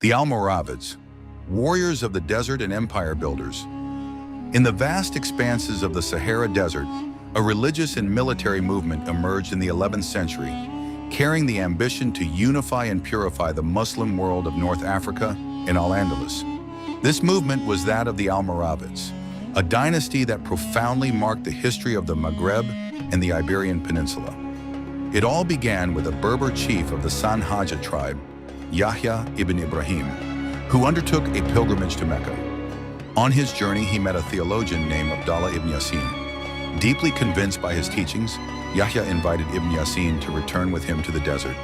The Almoravids, warriors of the desert and empire builders. In the vast expanses of the Sahara Desert, a religious and military movement emerged in the 11th century, carrying the ambition to unify and purify the Muslim world of North Africa and al-Andalus. This movement was that of the Almoravids, a dynasty that profoundly marked the history of the Maghreb and the Iberian Peninsula. It all began with a Berber chief of the Sanhaja tribe, Yahya ibn Ibrahim, who undertook a pilgrimage to Mecca. On his journey, he met a theologian named Abdullah ibn Yasin. Deeply convinced by his teachings, Yahya invited Ibn Yasin to return with him to the desert.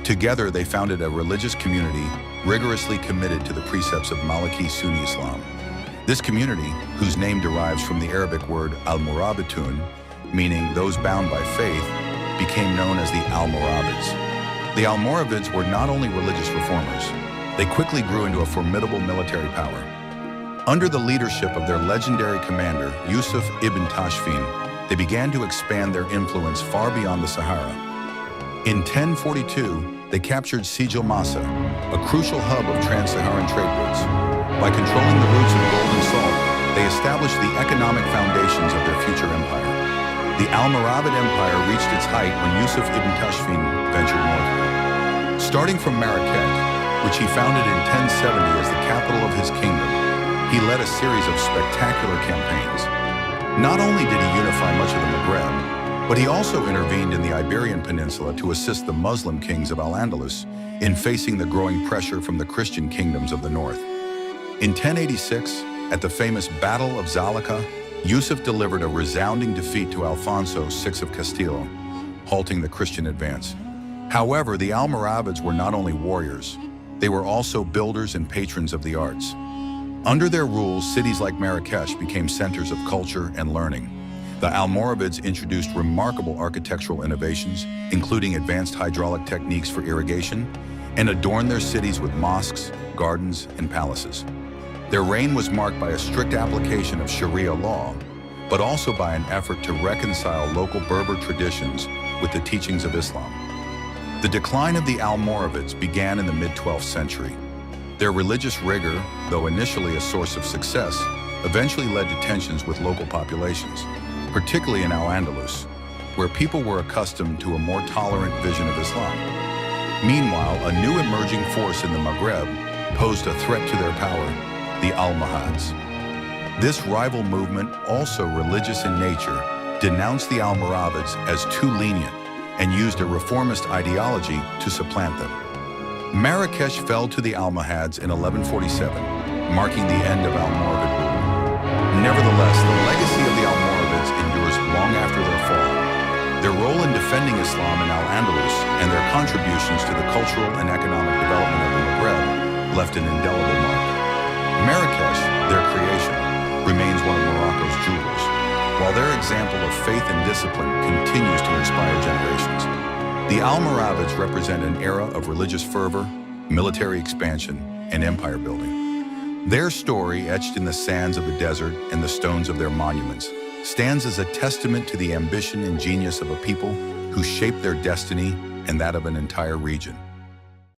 Together, they founded a religious community rigorously committed to the precepts of Maliki Sunni Islam. This community, whose name derives from the Arabic word al-Murabitun, meaning those bound by faith, became known as the Almoravids. The Almoravids were not only religious reformers, they quickly grew into a formidable military power. Under the leadership of their legendary commander, Yusuf ibn Tashfin, they began to expand their influence far beyond the Sahara. In 1042, they captured Sijil Masa, a crucial hub of trans-Saharan trade routes. By controlling the routes of gold and salt, they established the economic foundations of their future empire. The Almoravid Empire reached its height when Yusuf ibn Tashfin ventured northward. Starting from Marrakech, which he founded in 1070 as the capital of his kingdom, he led a series of spectacular campaigns. Not only did he unify much of the Maghreb, but he also intervened in the Iberian Peninsula to assist the Muslim kings of al-Andalus in facing the growing pressure from the Christian kingdoms of the north. In 1086, at the famous Battle of Zalika, Yusuf delivered a resounding defeat to Alfonso VI of Castile, halting the Christian advance. However, the Almoravids were not only warriors, they were also builders and patrons of the arts. Under their rules, cities like Marrakech became centers of culture and learning. The Almoravids introduced remarkable architectural innovations, including advanced hydraulic techniques for irrigation, and adorned their cities with mosques, gardens, and palaces. Their reign was marked by a strict application of Sharia law, but also by an effort to reconcile local Berber traditions with the teachings of Islam. The decline of the Almoravids began in the mid-12th century. Their religious rigor, though initially a source of success, eventually led to tensions with local populations, particularly in al-Andalus, where people were accustomed to a more tolerant vision of Islam. Meanwhile, a new emerging force in the Maghreb posed a threat to their power, the Almohads. This rival movement, also religious in nature, denounced the Almoravids as too lenient and used a reformist ideology to supplant them. Marrakech fell to the Almohads in 1147, marking the end of Almoravid rule. Nevertheless, the legacy of the Almoravids endures long after their fall. Their role in defending Islam in al-Andalus and their contributions to the cultural and economic development of the Maghreb left an indelible mark. Marrakech, their creation, remains one of Morocco's jewels, while their example of faith and discipline continues to inspire generations. The Almoravids represent an era of religious fervor, military expansion, and empire building. Their story, etched in the sands of the desert and the stones of their monuments, stands as a testament to the ambition and genius of a people who shaped their destiny and that of an entire region.